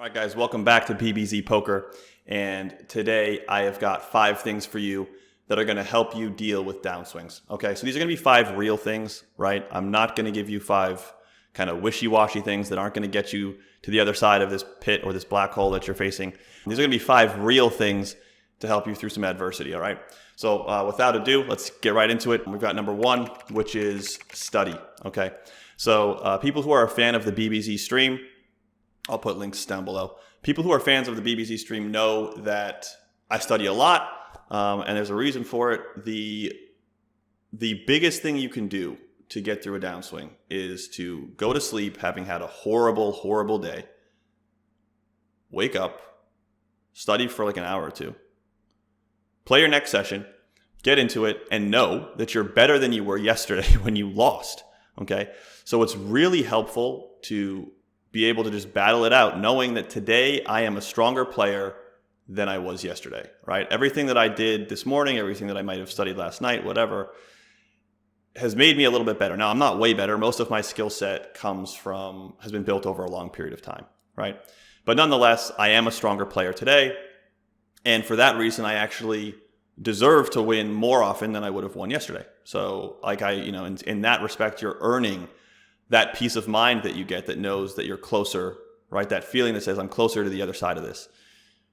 All right, guys, welcome back to BBZ Poker. And today I have got 5 things for you that are going to help you deal with downswings. Okay, so these are going to be 5 real things, right? I'm not going to give you 5 kind of wishy-washy things that aren't going to get you to the other side of this pit or this black hole that you're facing. These are going to be 5 real things to help you through some adversity, all right? So without ado, let's get right into it. We've got number 1, which is study, okay? So people who are a fan of the BBZ stream, I'll put links down below. People who are fans of the BBZ stream know that I study a lot, and there's a reason for it. The biggest thing you can do to get through a downswing is to go to sleep having had a horrible, horrible day, wake up, study for like an hour or 2, play your next session, get into it, and know that you're better than you were yesterday when you lost, okay? So it's really helpful to be able to just battle it out, knowing that today I am a stronger player than I was yesterday, right? Everything that I did this morning, everything that I might have studied last night, whatever, has made me a little bit better. Now, I'm not way better. Most of my skill set has been built over a long period of time, right? But nonetheless, I am a stronger player today. And for that reason, I actually deserve to win more often than I would have won yesterday. So like in that respect, you're earning that peace of mind that you get that knows that you're closer, right? That feeling that says, I'm closer to the other side of this.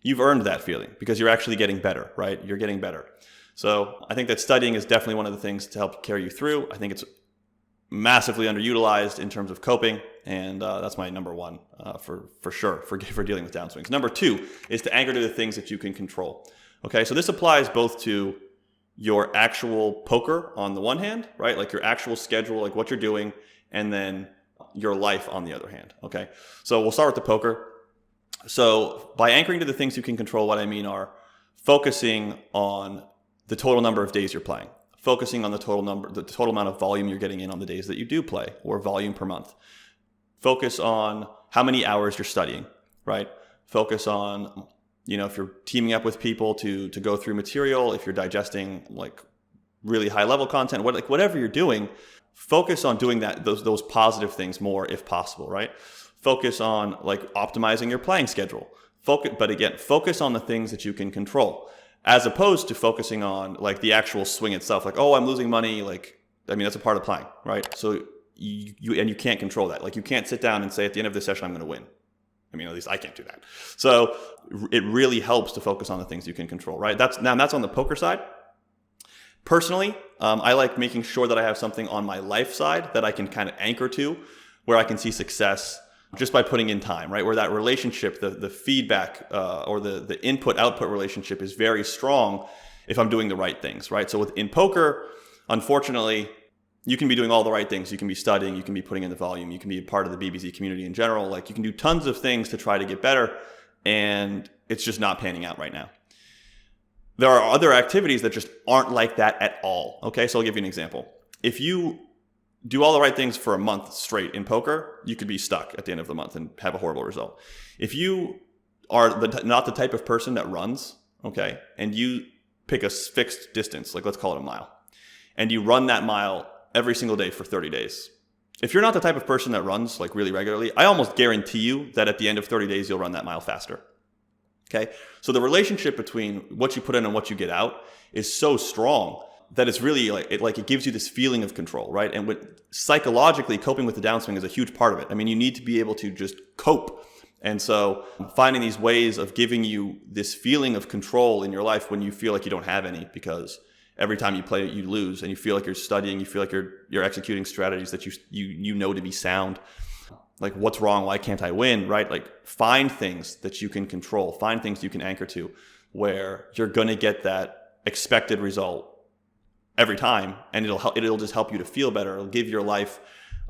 You've earned that feeling because you're actually getting better, right? You're getting better. So I think that studying is definitely one of the things to help carry you through. I think it's massively underutilized in terms of coping. And that's my number 1 for sure for dealing with downswings. Number 2 is to anchor to the things that you can control. Okay, so this applies both to your actual poker on the one hand, right? Like your actual schedule, like what you're doing, and then your life on the other hand, okay? So we'll start with the poker. So by anchoring to the things you can control, what I mean are focusing on the total number of days you're playing, focusing on the total amount of volume you're getting in on the days that you do play, or volume per month. Focus on how many hours you're studying, right? Focus on, if you're teaming up with people to go through material, if you're digesting like really high level content, whatever you're doing, focus on doing those positive things more if possible, right? Focus on like optimizing your playing schedule. Focus on the things that you can control, as opposed to focusing on like the actual swing itself. Like, oh, I'm losing money. That's a part of playing, right? So you can't control that. Like you can't sit down and say at the end of this session, I'm going to win. At least I can't do that. So it really helps to focus on the things you can control, right? That's on the poker side. Personally, I like making sure that I have something on my life side that I can kind of anchor to, where I can see success just by putting in time, right? Where that relationship, the feedback or the input-output relationship is very strong if I'm doing the right things, right? So in poker, unfortunately, you can be doing all the right things. You can be studying, you can be putting in the volume, you can be a part of the BBZ community in general. Like you can do tons of things to try to get better, and it's just not panning out right now. There are other activities that just aren't like that at all. Okay, so I'll give you an example. If you do all the right things for a month straight in poker, you could be stuck at the end of the month and have a horrible result. If you are not the type of person that runs, okay, and you pick a fixed distance, like let's call it a mile, and you run that mile every single day for 30 days. If you're not the type of person that runs like really regularly, I almost guarantee you that at the end of 30 days, you'll run that mile faster. Okay, so the relationship between what you put in and what you get out is so strong that it's really it gives you this feeling of control, right? And psychologically, coping with the downswing is a huge part of it. You need to be able to just cope. And so finding these ways of giving you this feeling of control in your life when you feel like you don't have any, because every time you play, you lose, and you feel like you're studying, you feel like you're executing strategies that you know to be sound. Like, what's wrong? Why can't I win? Right? Like, find things that you can control. Find things you can anchor to where you're going to get that expected result every time. And it'll just help you to feel better. It'll give your life,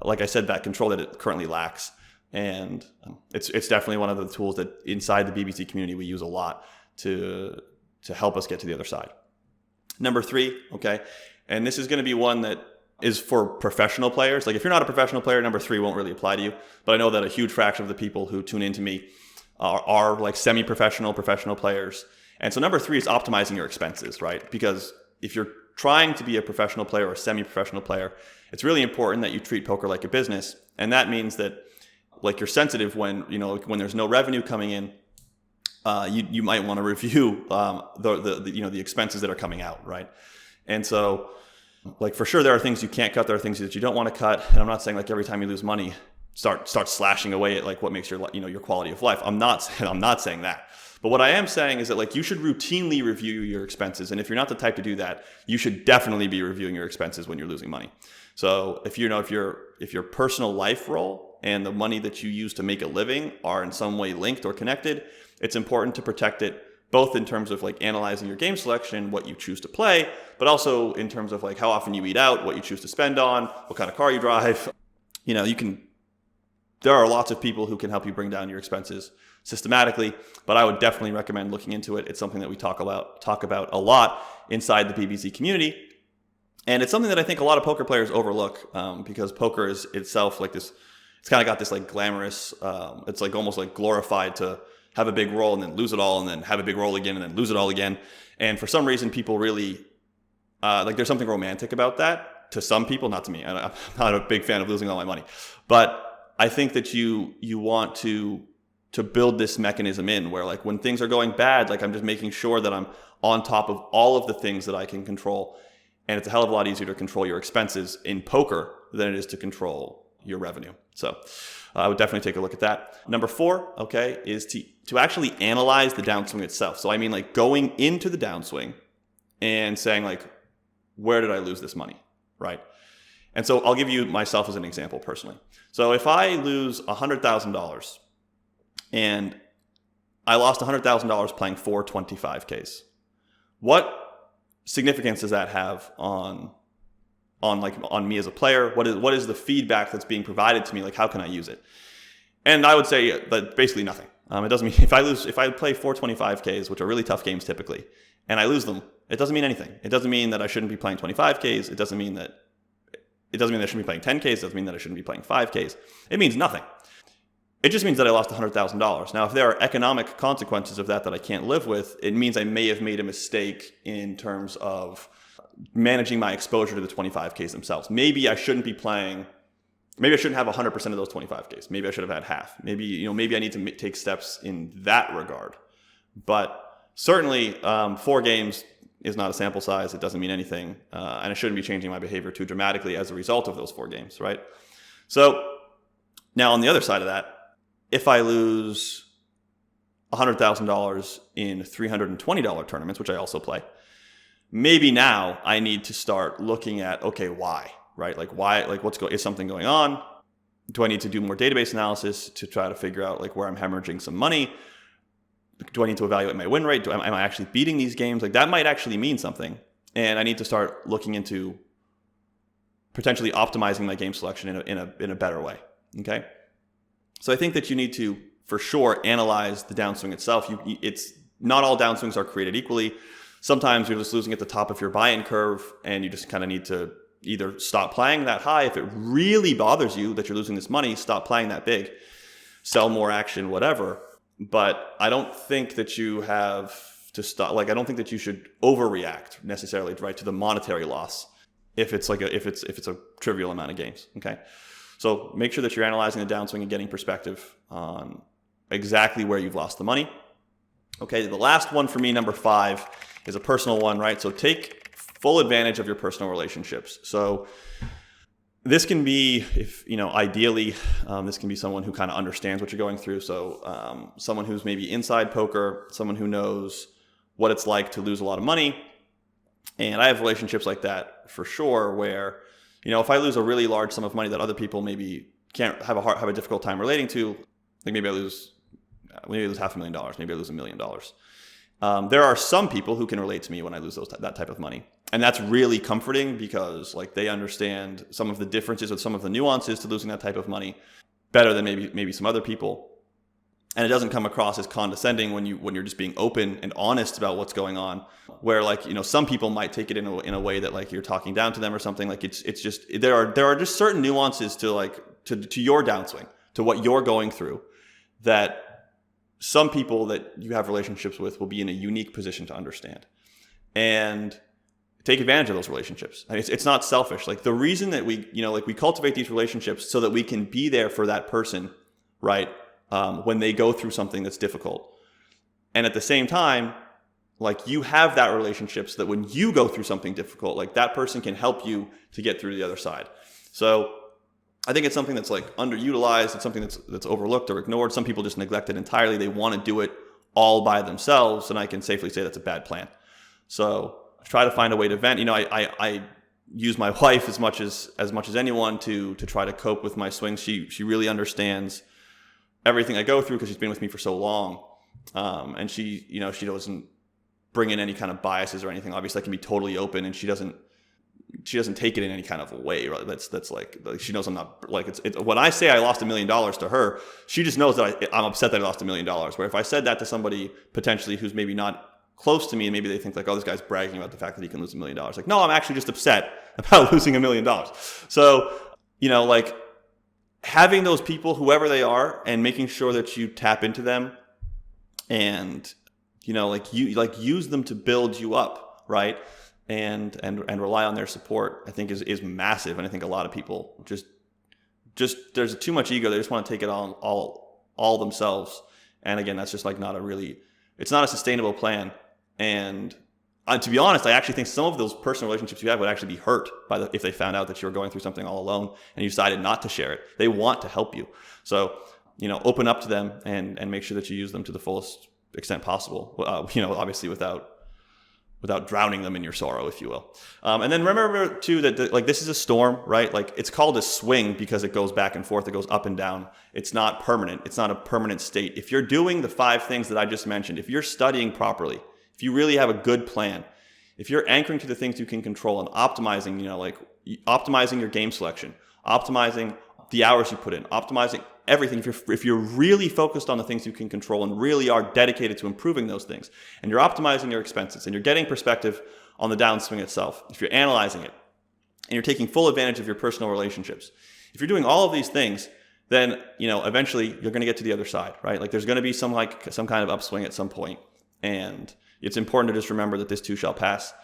like I said, that control that it currently lacks. And it's definitely one of the tools that inside the BBZ community we use a lot to help us get to the other side. Number 3, okay? And this is going to be one that is for professional players. Like if you're not a professional player, number 3 won't really apply to you. But I know that a huge fraction of the people who tune into me are like semi-professional, professional players. And so number 3 is optimizing your expenses, right? Because if you're trying to be a professional player or a semi-professional player, it's really important that you treat poker like a business. And that means that like you're sensitive when, when there's no revenue coming in, you might want to review the expenses that are coming out, right? And so, like, for sure there are things you can't cut, there are things that you don't want to cut. And I'm not saying like every time you lose money, start slashing away at like what makes your quality of life. I'm not saying that. But what I am saying is that like you should routinely review your expenses. And if you're not the type to do that, you should definitely be reviewing your expenses when you're losing money. So if your personal life role and the money that you use to make a living are in some way linked or connected, it's important to protect it, both in terms of like analyzing your game selection, what you choose to play, but also in terms of like how often you eat out, what you choose to spend on, what kind of car you drive. There are lots of people who can help you bring down your expenses systematically, but I would definitely recommend looking into it. It's something that we talk about a lot inside the BBZ community. And it's something that I think a lot of poker players overlook, because poker is itself like this, it's kind of got this like glamorous, it's like almost like glorified to have a big roll and then lose it all and then have a big roll again and then lose it all again. And for some reason, people really, there's something romantic about that to some people, not to me. I'm not a big fan of losing all my money. But I think that you want to build this mechanism in where like when things are going bad, like I'm just making sure that I'm on top of all of the things that I can control. And it's a hell of a lot easier to control your expenses in poker than it is to control your revenue. So I would definitely take a look at that. Number 4, okay, is to actually analyze the downswing itself. So I mean like going into the downswing and saying like, where did I lose this money, right? And so I'll give you myself as an example personally. So if I lose $100,000 and I lost $100,000 playing 4 25Ks, what significance does that have on me as a player? What is the feedback that's being provided to me? Like, how can I use it? And I would say that basically nothing. It doesn't mean if I play 4 25Ks, which are really tough games typically, and I lose them, it doesn't mean anything. It doesn't mean that I shouldn't be playing 25Ks. It doesn't mean that I shouldn't be playing 10Ks. It doesn't mean that I shouldn't be playing 5Ks. It means nothing. It just means that I lost $100,000. Now, if there are economic consequences of that I can't live with, it means I may have made a mistake in terms of managing my exposure to the 25Ks themselves. Maybe I shouldn't have 100% of those 25Ks. Maybe I should have had half. Maybe I need to take steps in that regard. But certainly 4 games is not a sample size. It doesn't mean anything. And I shouldn't be changing my behavior too dramatically as a result of those 4 games, right? So now on the other side of that, if I lose $100,000 in $320 tournaments, which I also play, maybe now I need to start looking at, okay, why, right? Like why, like is something going on? Do I need to do more database analysis to try to figure out like where I'm hemorrhaging some money? Do I need to evaluate my win rate? Am I actually beating these games? Like that might actually mean something. And I need to start looking into potentially optimizing my game selection in a better way. Okay. So I think that you need to, for sure, analyze the downswing itself. It's not all downswings are created equally. Sometimes you're just losing at the top of your buy-in curve and you just kind of need to either stop playing that high. If it really bothers you that you're losing this money, stop playing that big, sell more action, whatever. But I don't think that you have to stop. Like, I don't think that you should overreact necessarily, right, to the monetary loss if it's a trivial amount of games. Okay. So make sure that you're analyzing the downswing and getting perspective on exactly where you've lost the money. Okay, the last one for me, number 5, is a personal one, right? So take full advantage of your personal relationships. So this can be, ideally, this can be someone who kind of understands what you're going through. So someone who's maybe inside poker, someone who knows what it's like to lose a lot of money. And I have relationships like that for sure, where if I lose a really large sum of money that other people maybe can't have a difficult time relating to, like maybe I lose $500,000, maybe I lose $1 million. There are some people who can relate to me when I lose that type of money. And that's really comforting because like they understand some of the differences or some of the nuances to losing that type of money better than maybe some other people. And it doesn't come across as condescending when you're just being open and honest about what's going on. Where like some people might take it in a way that like you're talking down to them or something. Like it's just there are just certain nuances to your downswing, to what you're going through, that some people that you have relationships with will be in a unique position to understand, and take advantage of those relationships. I mean, it's not selfish. Like the reason that we cultivate these relationships so that we can be there for that person right? When they go through something that's difficult. And at the same time, like, you have that relationship so that when you go through something difficult, like, that person can help you to get through to the other side. So I think it's something that's like underutilized. It's something that's overlooked or ignored. Some people just neglect it entirely. They want to do it all by themselves. And I can safely say that's a bad plan. So try to find a way to vent. You know, I use my wife as much as anyone to try to cope with my swings. She really understands everything I go through because she's been with me for so long. And she doesn't bring in any kind of biases or anything. Obviously I can be totally open, and she doesn't take it in any kind of a way, right? That's like she knows I'm not like, it's when I say I lost $1 million to her, she just knows that I'm upset that I lost $1 million. Where if I said that to somebody potentially who's maybe not close to me, and maybe they think like, oh, this guy's bragging about the fact that he can lose $1 million. Like, no, I'm actually just upset about losing $1 million. So, you know, like, having those people, whoever they are, and making sure that you tap into them and, you know, like, use them to build you up, right? And rely on their support, I think is massive. And I think a lot of people just there's too much ego. They just want to take it all themselves. And again, that's just like it's not a sustainable plan. And to be honest, I actually think some of those personal relationships you have would actually be hurt if they found out that you were going through something all alone and you decided not to share it. They want to help you. So, you know, open up to them and make sure that you use them to the fullest extent possible. You know, obviously without drowning them in your sorrow, if you will. And then remember too that like, this is a storm, right? Like, it's called a swing because it goes back and forth. It goes up and down. It's not permanent. It's not a permanent state. If you're doing the 5 things that I just mentioned, if you're studying properly, if you really have a good plan, if you're anchoring to the things you can control and optimizing, you know, like optimizing your game selection, optimizing the hours you put in, optimizing everything. If you're really focused on the things you can control and really are dedicated to improving those things, and you're optimizing your expenses and you're getting perspective on the downswing itself, if you're analyzing it and you're taking full advantage of your personal relationships, if you're doing all of these things, then, you know, eventually you're going to get to the other side, right? Like, there's going to be some kind of upswing at some point. And it's important to just remember that this too shall pass,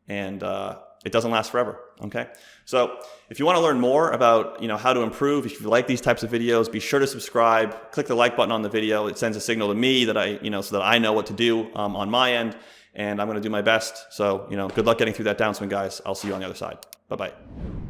and it doesn't last forever. Okay. So if you want to learn more about, you know, how to improve, if you like these types of videos, be sure to subscribe, click the like button on the video. It sends a signal to me that so that I know what to do on my end, and I'm going to do my best. So, you know, good luck getting through that downswing, guys. I'll see you on the other side. Bye-bye.